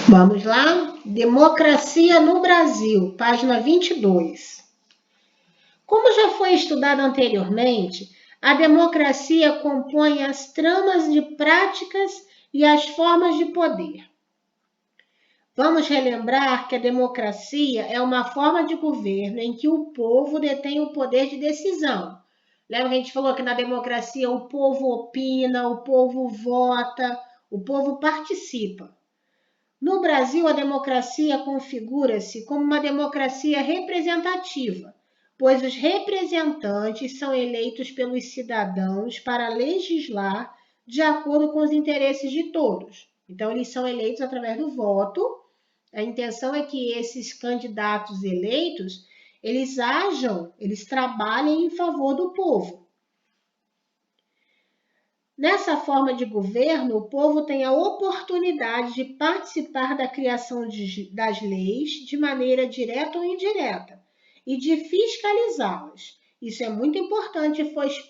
Vamos lá? Democracia no Brasil, página 22. Como já foi estudado anteriormente, a democracia compõe as tramas de práticas e as formas de poder. Vamos relembrar que a democracia é uma forma de governo em que o povo detém o poder de decisão. Lembra que a gente falou que na democracia o povo opina, o povo vota, o povo participa. No Brasil, a democracia configura-se como uma democracia representativa, pois os representantes são eleitos pelos cidadãos para legislar de acordo com os interesses de todos. Então, eles são eleitos através do voto. A intenção é que esses candidatos eleitos, eles trabalhem em favor do povo. Nessa forma de governo, o povo tem a oportunidade de participar da criação das leis de maneira direta ou indireta e de fiscalizá-las. Isso é muito importante,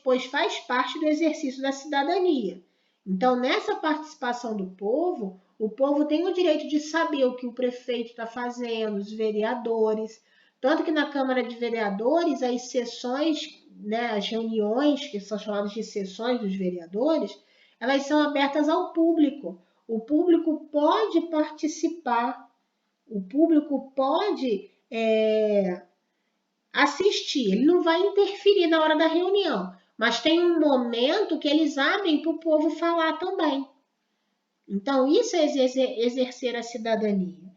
pois faz parte do exercício da cidadania. Então, nessa participação do povo, o povo tem o direito de saber o que o prefeito está fazendo, os vereadores. Tanto que na Câmara de Vereadores, as sessões, as reuniões, que são chamadas de sessões dos vereadores, elas são abertas ao público. O público pode participar, o público pode assistir, ele não vai interferir na hora da reunião, mas tem um momento que eles abrem para o povo falar também. Então, isso é exercer a cidadania.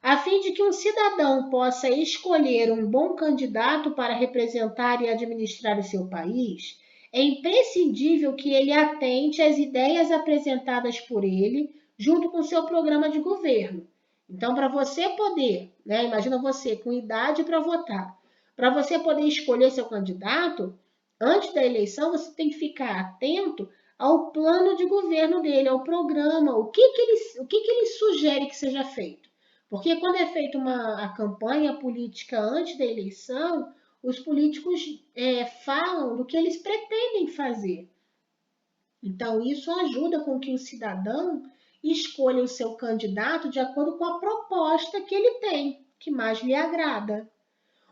A fim de que um cidadão possa escolher um bom candidato para representar e administrar o seu país, é imprescindível que ele atente às ideias apresentadas por ele, junto com seu programa de governo. Então, para você poder, imagina você com idade para votar, para você poder escolher seu candidato, antes da eleição, você tem que ficar atento ao plano de governo dele, ao programa, o que ele sugere que seja feito. Porque quando é feita a campanha política antes da eleição, os políticos falam do que eles pretendem fazer. Então, isso ajuda com que o cidadão escolha o seu candidato de acordo com a proposta que ele tem, que mais lhe agrada.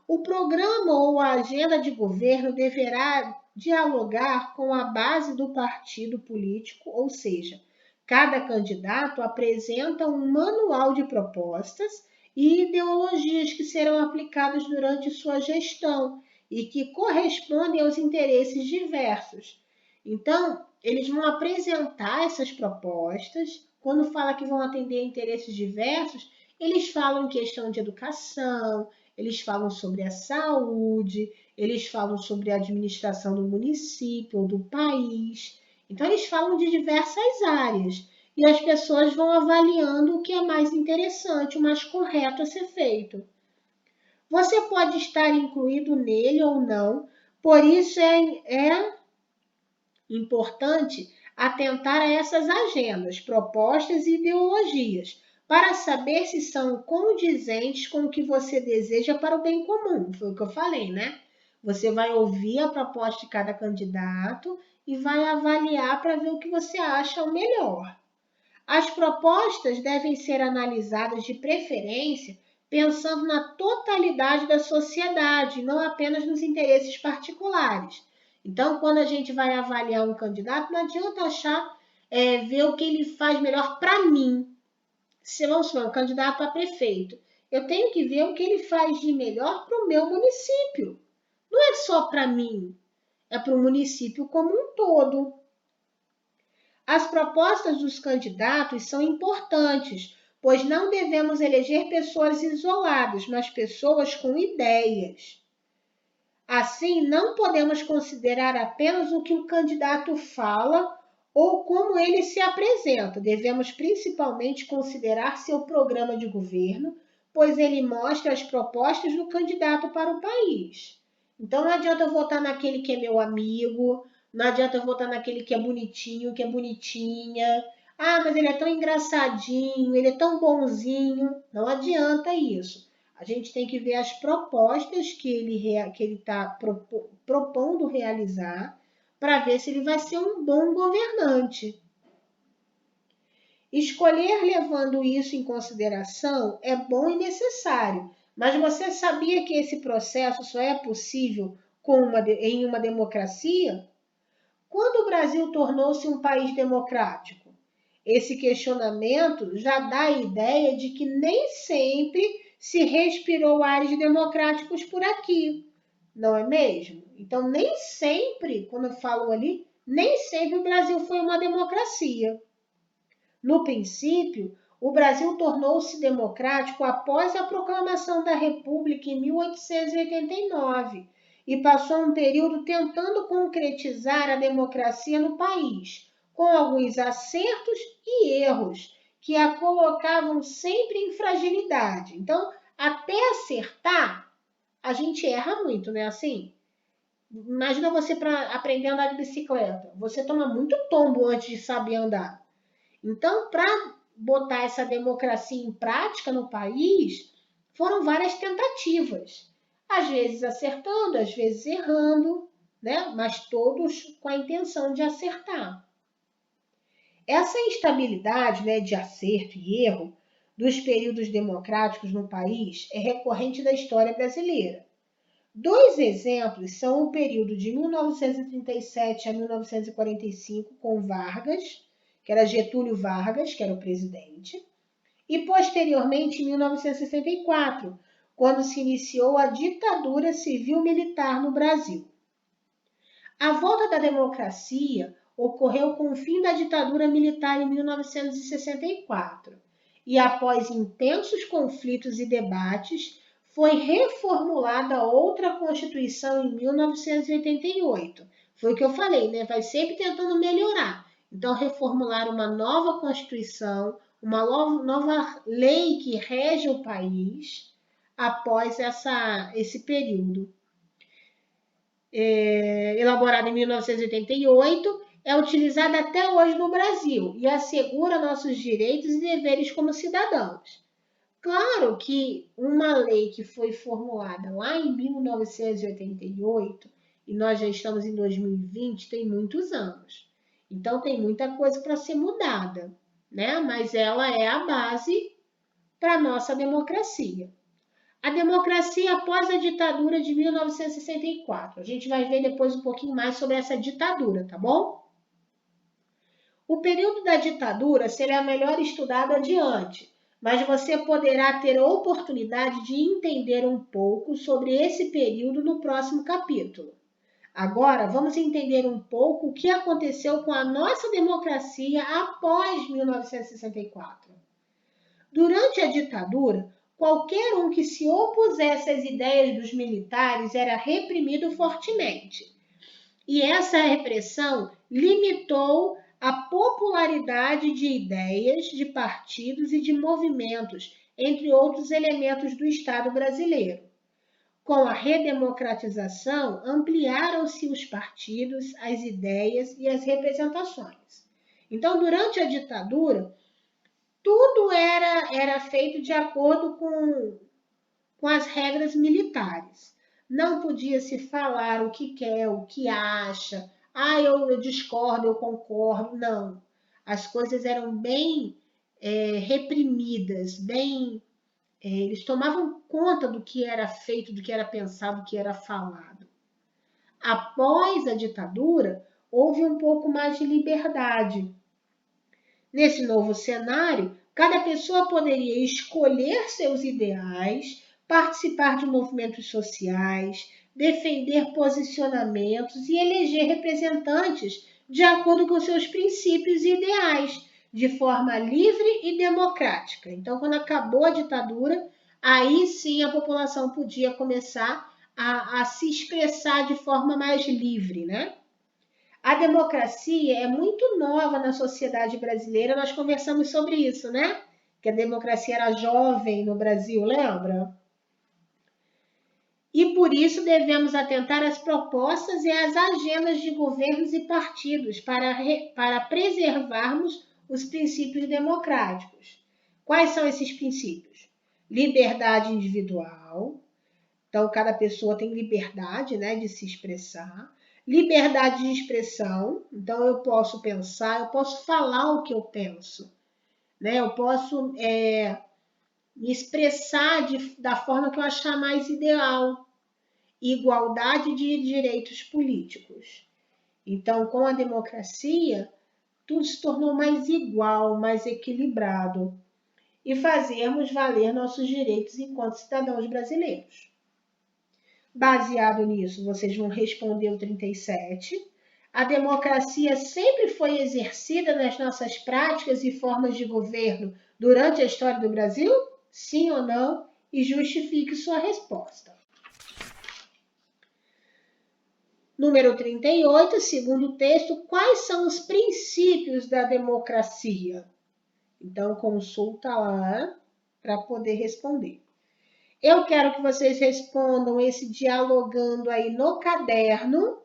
O programa ou a agenda de governo deverá dialogar com a base do partido político, ou seja, cada candidato apresenta um manual de propostas e ideologias que serão aplicadas durante sua gestão e que correspondem aos interesses diversos. Então, eles vão apresentar essas propostas. Quando fala que vão atender interesses diversos, eles falam em questão de educação, eles falam sobre a saúde, eles falam sobre a administração do município ou do país. Então, eles falam de diversas áreas e as pessoas vão avaliando o que é mais interessante, o mais correto a ser feito. Você pode estar incluído nele ou não, por isso é importante atentar a essas agendas, propostas e ideologias, para saber se são condizentes com o que você deseja para o bem comum. Foi o que eu falei, né? Você vai ouvir a proposta de cada candidato e vai avaliar para ver o que você acha o melhor. As propostas devem ser analisadas de preferência pensando na totalidade da sociedade, não apenas nos interesses particulares. Então, quando a gente vai avaliar um candidato, não adianta achar, ver o que ele faz melhor para mim. Se vamos supor, um candidato a prefeito, eu tenho que ver o que ele faz de melhor para o meu município. Não é só para mim, é para o município como um todo. As propostas dos candidatos são importantes, pois não devemos eleger pessoas isoladas, mas pessoas com ideias. Assim, não podemos considerar apenas o que o candidato fala ou como ele se apresenta. Devemos principalmente considerar seu programa de governo, pois ele mostra as propostas do candidato para o país. Então, não adianta eu votar naquele que é meu amigo, não adianta eu votar naquele que é bonitinho, que é bonitinha. Ah, mas ele é tão engraçadinho, ele é tão bonzinho. Não adianta isso. A gente tem que ver as propostas que ele está propondo realizar para ver se ele vai ser um bom governante. Escolher levando isso em consideração é bom e necessário, mas você sabia que esse processo só é possível em uma democracia? Quando o Brasil tornou-se um país democrático? Esse questionamento já dá a ideia de que nem sempre se respirou ares democráticos por aqui, não é mesmo? Então, nem sempre, quando falam ali, nem sempre o Brasil foi uma democracia. No princípio, o Brasil tornou-se democrático após a proclamação da República em 1889 e passou um período tentando concretizar a democracia no país, com alguns acertos e erros que a colocavam sempre em fragilidade. Então, até acertar, a gente erra muito, né? Assim, imagina você para aprender a andar de bicicleta. Você toma muito tombo antes de saber andar. Então, para botar essa democracia em prática no país, foram várias tentativas. Às vezes acertando, às vezes errando, né? Mas todos com a intenção de acertar. Essa instabilidade, né, de acerto e erro dos períodos democráticos no país é recorrente da história brasileira. Dois exemplos são o período de 1937 a 1945 com Vargas, que era Getúlio Vargas, que era o presidente, e posteriormente em 1964, quando se iniciou a ditadura civil-militar no Brasil. A volta da democracia ocorreu com o fim da ditadura militar em 1964 e, após intensos conflitos e debates, foi reformulada outra Constituição em 1988. Foi o que eu falei, né? Vai sempre tentando melhorar. Então, reformular uma nova Constituição, uma nova lei que rege o país após esse período. Elaborada em 1988, é utilizada até hoje no Brasil e assegura nossos direitos e deveres como cidadãos. Claro que uma lei que foi formulada lá em 1988 e nós já estamos em 2020, tem muitos anos. Então tem muita coisa para ser mudada, né? Mas ela é a base para a nossa democracia. A democracia após a ditadura de 1964. A gente vai ver depois um pouquinho mais sobre essa ditadura, tá bom? O período da ditadura será melhor estudado adiante, mas você poderá ter a oportunidade de entender um pouco sobre esse período no próximo capítulo. Agora, vamos entender um pouco o que aconteceu com a nossa democracia após 1964. Durante a ditadura, qualquer um que se opusesse às ideias dos militares era reprimido fortemente. E essa repressão limitou a popularidade de ideias, de partidos e de movimentos, entre outros elementos do Estado brasileiro. Com a redemocratização, ampliaram-se os partidos, as ideias e as representações. Então, durante a ditadura, tudo era feito de acordo com as regras militares. Não podia se falar o que quer, o que acha. Eu discordo, eu concordo. Não. As coisas eram bem reprimidas, eles tomavam conta do que era feito, do que era pensado, do que era falado. Após a ditadura, houve um pouco mais de liberdade. Nesse novo cenário, cada pessoa poderia escolher seus ideais, participar de movimentos sociais, defender posicionamentos e eleger representantes de acordo com seus princípios e ideais, de forma livre e democrática. Então, quando acabou a ditadura, aí sim a população podia começar a se expressar de forma mais livre, né? A democracia é muito nova na sociedade brasileira, nós conversamos sobre isso, né? Que a democracia era jovem no Brasil, lembra? E por isso devemos atentar às propostas e às agendas de governos e partidos para preservarmos os princípios democráticos. Quais são esses princípios? Liberdade individual. Então, cada pessoa tem liberdade, né, de se expressar. Liberdade de expressão. Então, eu posso pensar, eu posso falar o que eu penso. né? Eu posso me expressar da forma que eu achar mais ideal. Igualdade de direitos políticos. Então, com a democracia, tudo se tornou mais igual, mais equilibrado e fazermos valer nossos direitos enquanto cidadãos brasileiros. Baseado nisso, vocês vão responder o 37. A democracia sempre foi exercida nas nossas práticas e formas de governo durante a história do Brasil? Sim ou não? E justifique sua resposta. Número 38, segundo o texto, quais são os princípios da democracia? Então, consulta lá para poder responder. Eu quero que vocês respondam esse dialogando aí no caderno,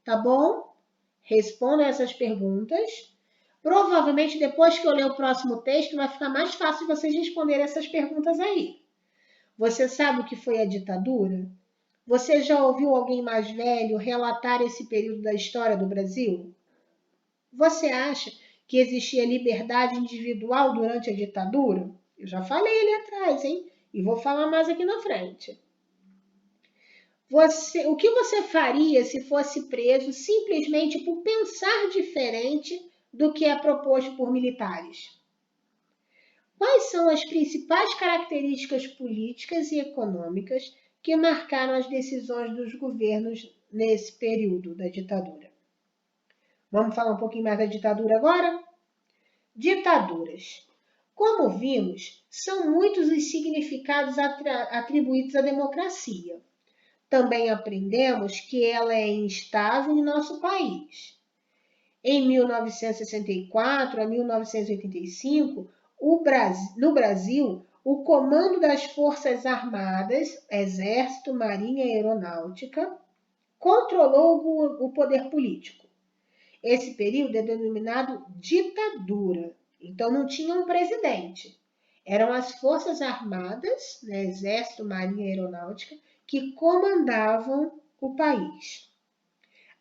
tá bom? Respondam essas perguntas. Provavelmente, depois que eu ler o próximo texto, vai ficar mais fácil vocês responderem essas perguntas aí. Você sabe o que foi a ditadura? Você já ouviu alguém mais velho relatar esse período da história do Brasil? Você acha que existia liberdade individual durante a ditadura? Eu já falei ali atrás, hein? E vou falar mais aqui na frente. O que você faria se fosse preso simplesmente por pensar diferente do que é proposto por militares? Quais são as principais características políticas e econômicas que marcaram as decisões dos governos nesse período da ditadura? Vamos falar um pouquinho mais da ditadura agora? Ditaduras. Como vimos, são muitos os significados atribuídos à democracia. Também aprendemos que ela é instável em nosso país. Em 1964 a 1985, no Brasil, o comando das Forças Armadas, Exército, Marinha e Aeronáutica, controlou o poder político. Esse período é denominado ditadura. Então, não tinha um presidente. Eram as Forças Armadas, né, Exército, Marinha e Aeronáutica, que comandavam o país.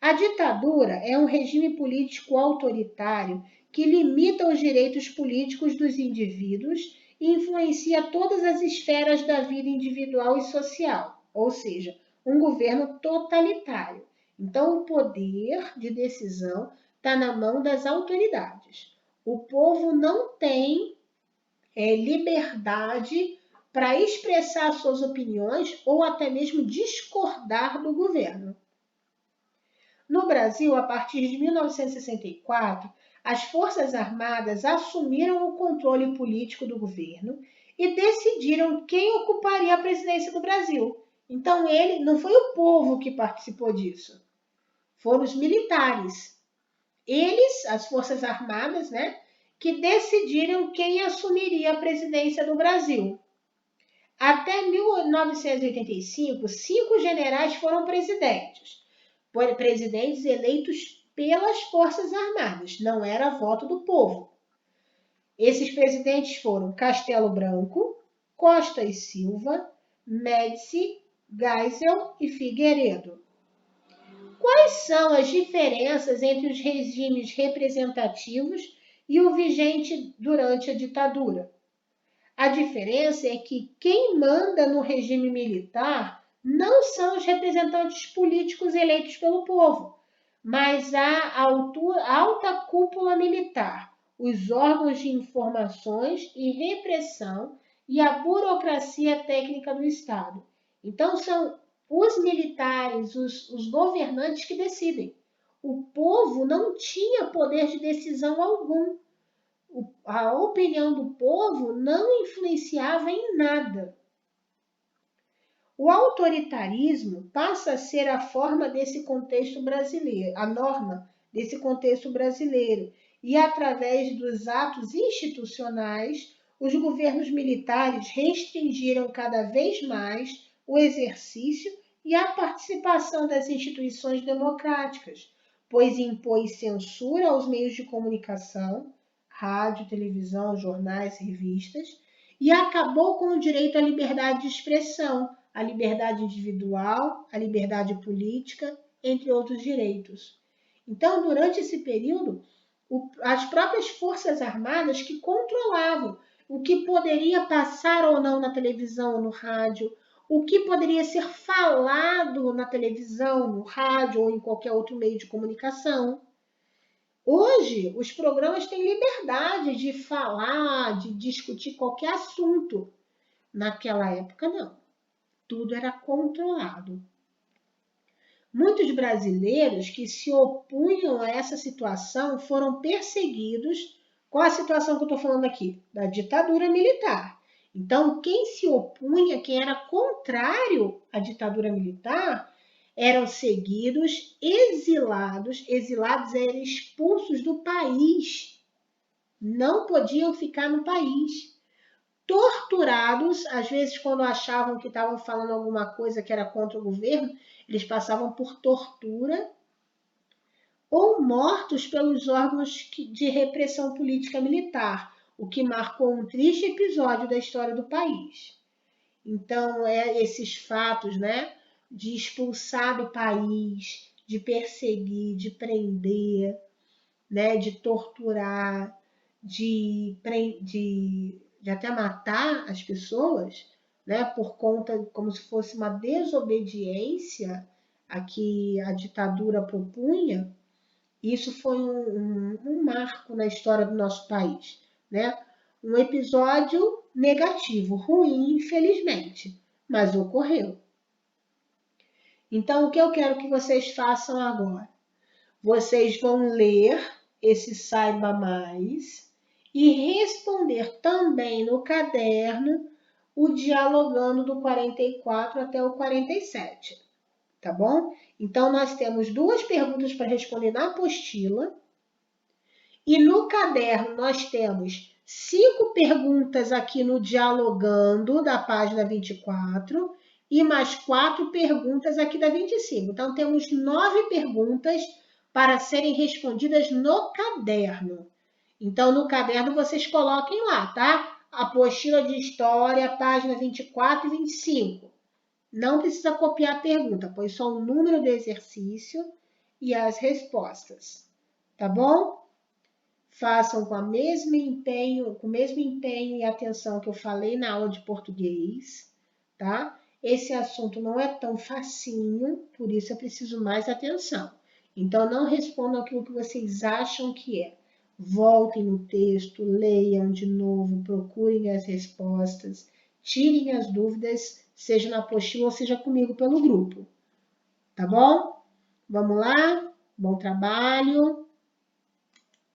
A ditadura é um regime político autoritário que limita os direitos políticos dos indivíduos e influencia todas as esferas da vida individual e social, ou seja, um governo totalitário. Então, o poder de decisão está na mão das autoridades. O povo não tem liberdade para expressar suas opiniões ou até mesmo discordar do governo. No Brasil, a partir de 1964, as Forças Armadas assumiram o controle político do governo e decidiram quem ocuparia a presidência do Brasil. Então, não foi o povo que participou disso, foram os militares. Eles, as Forças Armadas, né, que decidiram quem assumiria a presidência do Brasil. Até 1985, 5 generais foram presidentes eleitos pelas Forças Armadas, não era voto do povo. Esses presidentes foram Castelo Branco, Costa e Silva, Médici, Geisel e Figueiredo. Quais são as diferenças entre os regimes representativos e o vigente durante a ditadura? A diferença é que quem manda no regime militar não são os representantes políticos eleitos pelo povo, mas a alta cúpula militar, os órgãos de informações e repressão e a burocracia técnica do Estado. Então, são os militares, os governantes que decidem. O povo não tinha poder de decisão algum. A opinião do povo não influenciava em nada. O autoritarismo passa a ser a forma desse contexto brasileiro, a norma desse contexto brasileiro, e através dos atos institucionais, os governos militares restringiram cada vez mais o exercício e a participação das instituições democráticas, pois impôs censura aos meios de comunicação, rádio, televisão, jornais, revistas, e acabou com o direito à liberdade de expressão, a liberdade individual, a liberdade política, entre outros direitos. Então, durante esse período, as próprias Forças Armadas que controlavam o que poderia passar ou não na televisão ou no rádio, o que poderia ser falado na televisão, no rádio ou em qualquer outro meio de comunicação. Hoje, os programas têm liberdade de falar, de discutir qualquer assunto. Naquela época, não. Tudo era controlado. Muitos brasileiros que se opunham a essa situação foram perseguidos. Qual a situação que eu estou falando aqui? Da ditadura militar. Então, quem se opunha, quem era contrário à ditadura militar, eram seguidos, exilados. Exilados eram expulsos do país. Não podiam ficar no país. Torturados, às vezes quando achavam que estavam falando alguma coisa que era contra o governo, eles passavam por tortura, ou mortos pelos órgãos de repressão política militar, o que marcou um triste episódio da história do país. Então, esses fatos, né, de expulsar do país, de perseguir, de prender, né, de torturar, de até matar as pessoas, né, por conta, como se fosse uma desobediência a que a ditadura propunha, isso foi um marco na história do nosso país, né? Um episódio negativo, ruim, infelizmente, mas ocorreu. Então, o que eu quero que vocês façam agora? Vocês vão ler esse Saiba Mais e responder também no caderno o dialogando do 44 até o 47, tá bom? Então, nós temos 2 perguntas para responder na apostila e no caderno nós temos 5 perguntas aqui no dialogando da página 24 e mais 4 perguntas aqui da 25. Então, temos 9 perguntas para serem respondidas no caderno. Então, no caderno vocês coloquem lá, tá? Apostila de História, página 24 e 25. Não precisa copiar a pergunta, pois só o número do exercício e as respostas. Tá bom? Façam com o mesmo empenho e atenção que eu falei na aula de português, tá? Esse assunto não é tão facinho, por isso eu preciso mais atenção. Então, não respondam aquilo que vocês acham que é. Voltem no texto, leiam de novo, procurem as respostas, tirem as dúvidas, seja na apostila ou seja comigo pelo grupo. Tá bom? Vamos lá? Bom trabalho!